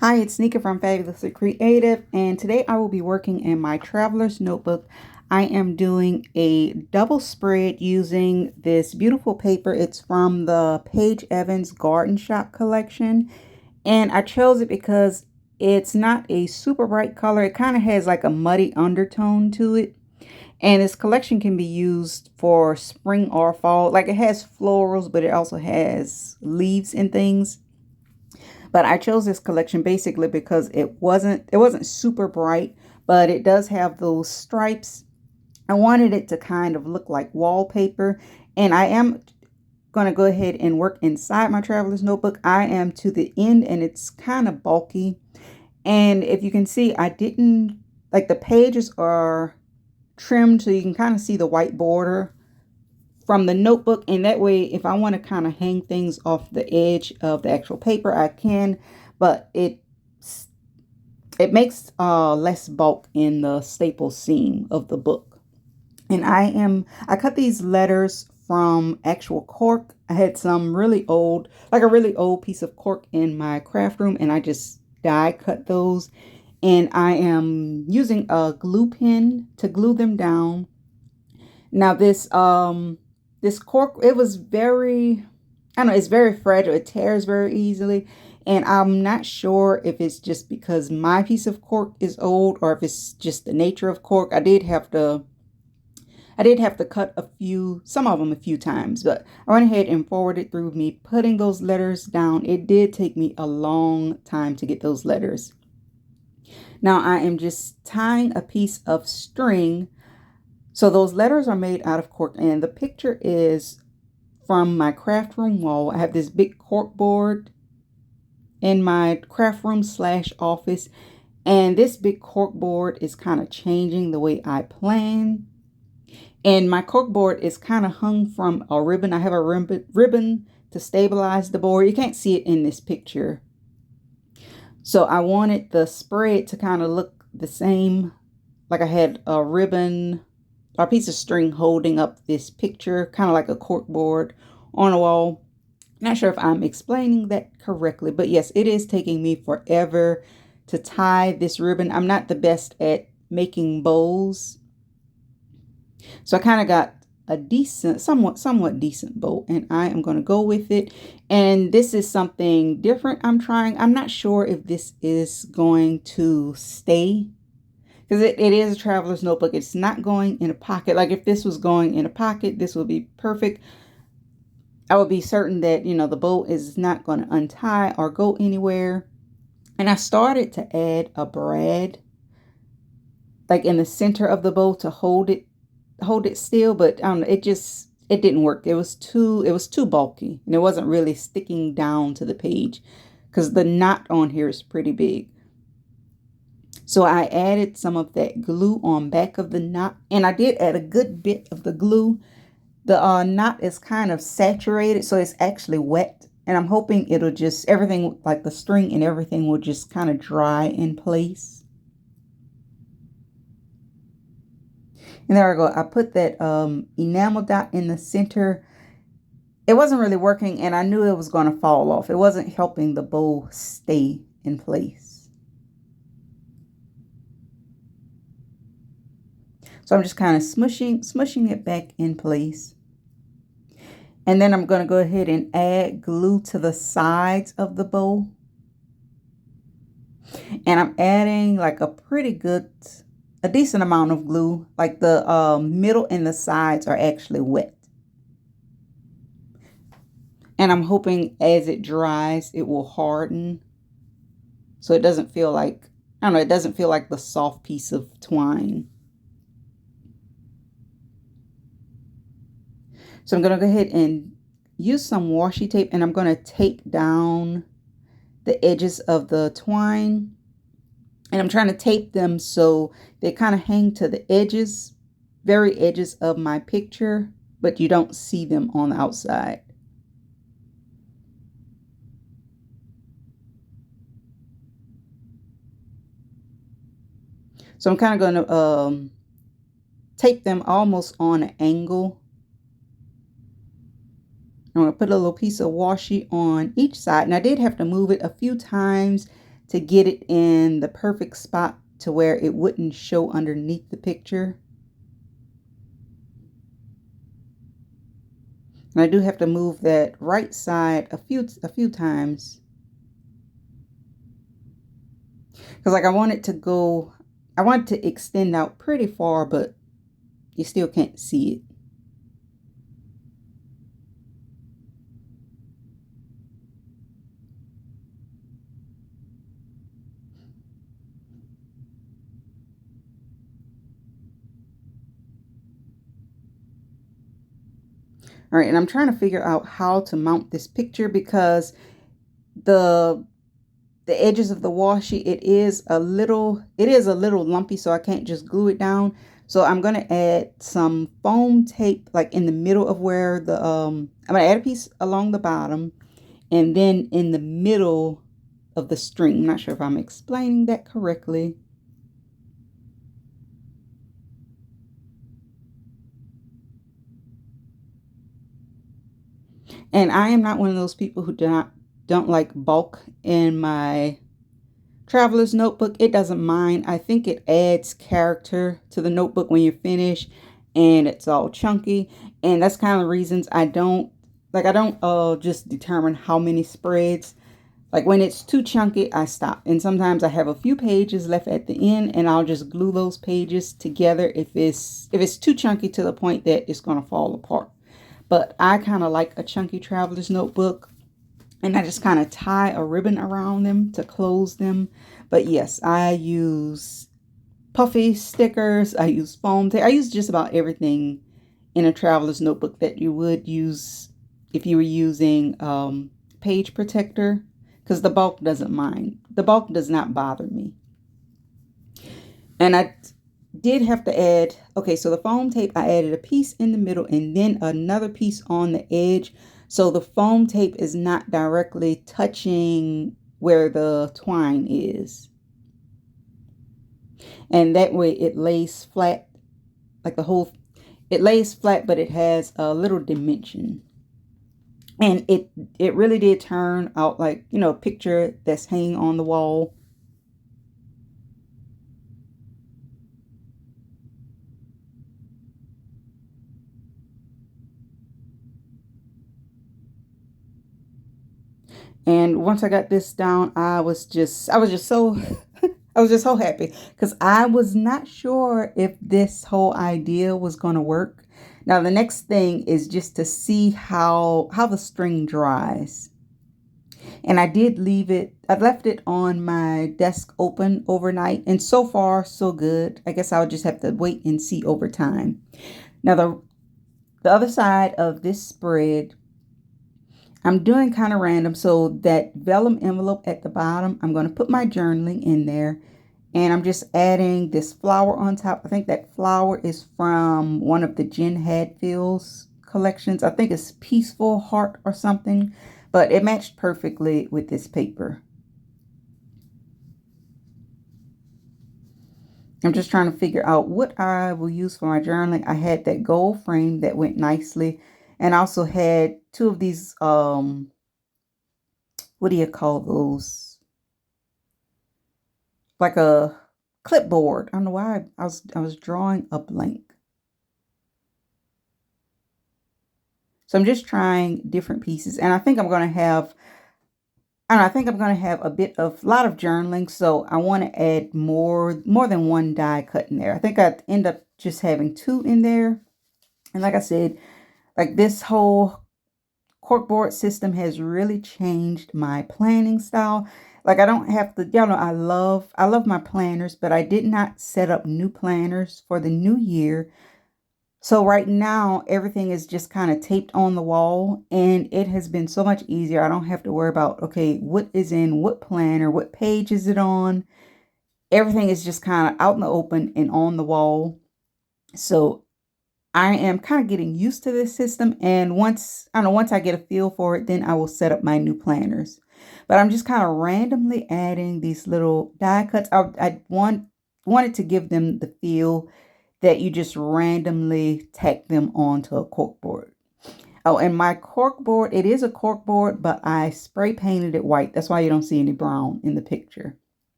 Hi, it's Nika from Fabulously Creative, and today I will be working in my traveler's notebook. I am doing a double spread using this beautiful paper. It's from the Paige Evans Garden Shop collection, and I chose it because it's not a super bright color. It kind of has like a muddy undertone to it, and this collection can be used for spring or fall. Like it has florals, but it also has leaves and things. But I chose this collection basically because it wasn't super bright, but it does have those stripes. I wanted it to kind of look like wallpaper, and I am going to go ahead and work inside my traveler's notebook. I am to the end and it's kind of bulky. And if you can see, I didn't like the pages are trimmed so you can kind of see the white border from the notebook, and that way if I want to kind of hang things off the edge of the actual paper I can, but it makes less bulk in the staple seam of the book. And I cut these letters from actual cork. I had some really old, like a really old piece of cork in my craft room, and I just die cut those, and I am using a glue pen to glue them down. Now this cork, it was very, I don't know, it's very fragile. It tears very easily. And I'm not sure if it's just because my piece of cork is old or if it's just the nature of cork. I did have to cut some of them a few times, but I went ahead and forwarded through me putting those letters down. It did take me a long time to get those letters. Now I am just tying a piece of string. So those letters are made out of cork, and the picture is from my craft room wall. I have this big cork board in my craft room / office, and this big cork board is kind of changing the way I plan. And my cork board is kind of hung from a ribbon. I have a ribbon to stabilize the board. You can't see it in this picture. So I wanted the spread to kind of look the same, like I had a ribbon, a piece of string holding up this picture, kind of like a cork board on a wall. Not sure if I'm explaining that correctly, but yes, it is taking me forever to tie this ribbon. I'm not the best at making bows, so I kind of got a decent, somewhat decent bow, and I am going to go with it. And this is something different I'm trying. I'm not sure if this is going to stay, because it is a traveler's notebook. It's not going in a pocket. Like if this was going in a pocket, this would be perfect. I would be certain that, the bow is not going to untie or go anywhere. And I started to add a brad like in the center of the bow to hold it still, but I don't know, it didn't work. It was too bulky, and it wasn't really sticking down to the page because the knot on here is pretty big. So I added some of that glue on back of the knot, and I did add a good bit of the glue. The knot is kind of saturated, so it's actually wet. And I'm hoping it'll just, everything, like the string and everything, will just kind of dry in place. And there I go. I put that enamel dot in the center. It wasn't really working, and I knew it was going to fall off. It wasn't helping the bow stay in place. So I'm just kind of smushing it back in place. And then I'm going to go ahead and add glue to the sides of the bow. And I'm adding like a decent amount of glue. Like the middle and the sides are actually wet. And I'm hoping as it dries, it will harden. So it doesn't feel like, I don't know, it doesn't feel like the soft piece of twine. So I'm going to go ahead and use some washi tape, and I'm going to tape down the edges of the twine. And I'm trying to tape them so they kind of hang to the edges, very edges of my picture, but you don't see them on the outside. So I'm kind of going to tape them almost on an angle. I'm going to put a little piece of washi on each side. And I did have to move it a few times to get it in the perfect spot to where it wouldn't show underneath the picture. And I do have to move that right side a few times. Because like I want it to extend out pretty far, but you still can't see it. All right, and I'm trying to figure out how to mount this picture because the edges of the washi, it is a little lumpy, so I can't just glue it down. So I'm going to add some foam tape like in the middle of where the I'm going to add a piece along the bottom and then in the middle of the string. I'm not sure if I'm explaining that correctly. And I am not one of those people who don't like bulk in my traveler's notebook. It doesn't mind. I think it adds character to the notebook when you're finished and it's all chunky. And that's kind of the reasons I don't just determine how many spreads. Like when it's too chunky, I stop. And sometimes I have a few pages left at the end and I'll just glue those pages together if it's too chunky to the point that it's going to fall apart. But I kind of like a chunky traveler's notebook. And I just kind of tie a ribbon around them to close them. But yes, I use puffy stickers. I use foam tape. I use just about everything in a traveler's notebook that you would use if you were using page protector, because the bulk doesn't mind. The bulk does not bother me. And I did have to add, okay, so the foam tape, I added a piece in the middle and then another piece on the edge. So the foam tape is not directly touching where the twine is. And that way it lays flat, like it lays flat, but it has a little dimension. And it really did turn out like, a picture that's hanging on the wall. And once I got this down, I was just so I was just so happy because I was not sure if this whole idea was going to work. Now the next thing is just to see how the string dries. And I did I left it on my desk open overnight, and so far so good. I guess I'll just have to wait and see over time. Now the other side of this spread, I'm doing kind of random. So that vellum envelope at the bottom, I'm going to put my journaling in there. And I'm just adding this flower on top. I think that flower is from one of the Jen Hadfield's collections. I think it's Peaceful Heart or something. But it matched perfectly with this paper. I'm just trying to figure out what I will use for my journaling. I had that gold frame that went nicely. And I also had two of these, what do you call those? Like a clipboard. I don't know why I was drawing a blank. So I'm just trying different pieces. And I think I'm going to have, I think I'm going to have a lot of journaling. So I want to add more than one die cut in there. I think I'd end up just having two in there. And like I said, like this whole corkboard system has really changed my planning style. Like I don't have to, y'all know I love my planners, but I did not set up new planners for the new year. So right now everything is just kind of taped on the wall, and it has been so much easier. I don't have to worry about, okay, what is in what planner, what page is it on? Everything is just kind of out in the open and on the wall. So I am kind of getting used to this system, and once I get a feel for it, then I will set up my new planners. But I'm just kind of randomly adding these little die cuts. I wanted to give them the feel that you just randomly tack them onto a corkboard. Oh, and my cork board, it is a cork board, but I spray painted it white. That's why you don't see any brown in the picture.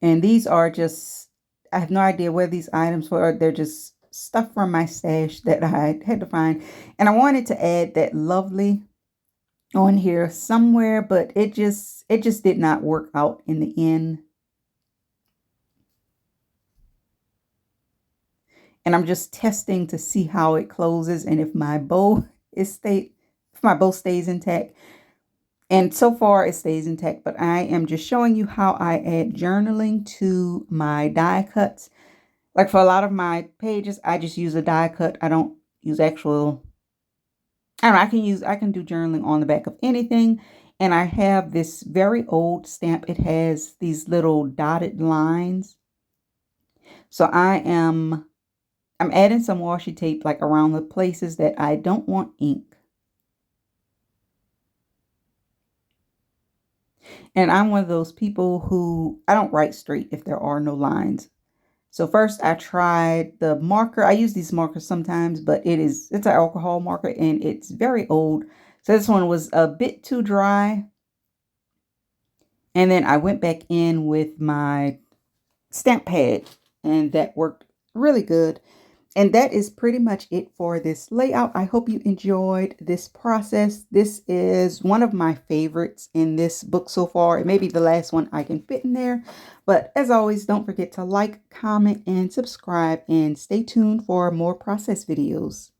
And these are just, I have no idea where these items were. They're just stuff from my stash that I had to find. And I wanted to add that lovely on here somewhere, but it just did not work out in the end. And I'm just testing to see how it closes and if my bow if my bow stays intact. And so far it stays intact, but I am just showing you how I add journaling to my die cuts. Like for a lot of my pages, I just use a die cut. I don't use actual, I don't know, I can do journaling on the back of anything. And I have this very old stamp. It has these little dotted lines. So I'm adding some washi tape like around the places that I don't want ink. And I'm one of those people who I don't write straight if there are no lines. So first I tried the marker. I use these markers sometimes, but it's an alcohol marker and it's very old. So this one was a bit too dry. And then I went back in with my stamp pad and that worked really good. And that is pretty much it for this layout. I hope you enjoyed this process. This is one of my favorites in this book so far. It may be the last one I can fit in there. But as always, don't forget to like, comment, and subscribe. And stay tuned for more process videos.